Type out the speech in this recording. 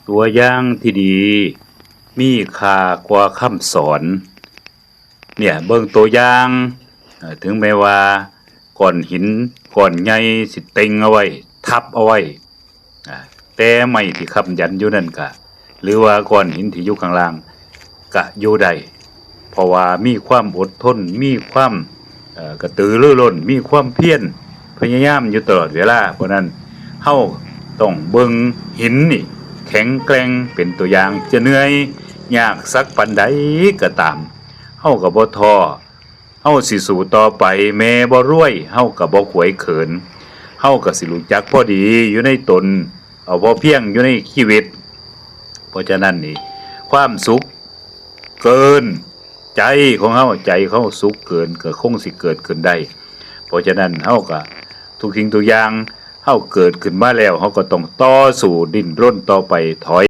ตัวอย่างที่ดีมีค่ากว่าคำสอนเนี่ยเบิ่งตัวอย่างถึงแม้ว่าก้อนหินก้อนใหญ่สิเต็งเอาไว้ทับเอาไว้แต่ไม้ที่ค้ำยันอยู่นั่นก็หรือว่าก้อนหินที่อยู่ข้างล่างก็อยู่ได้เพราะว่ามีความอดทนมีความกระตือรือร้นมีความเพียรพยายามอยู่ตลอดเวลาเพราะนั้นเฮาต้องเบิ่งหินนี่แข็งแกร่งเป็นตัวอย่างจะเหนื่อยยากสักปานใดก็ตามเฮาก็บ่ท้อเฮาสิสู้ต่อไปแม้บ่รวยเฮาก็บ่ขวยเขินเฮาก็สิรู้จักพอดีอยู่ในตนเอาพอเพียงอยู่ในชีวิตเพราะฉะนั้นนี่ความสุขเกินใจของเฮาใจเขาสุขเกินก็คงสิเกิดขึ้นได้เพราะฉะนั้นเฮาก็ทุกสิ่งทุกอย่างเฮาเกิดขึ้นมาแล้วเฮาก็ต้องต่อสู้ดิ้นรนต่อไปถอย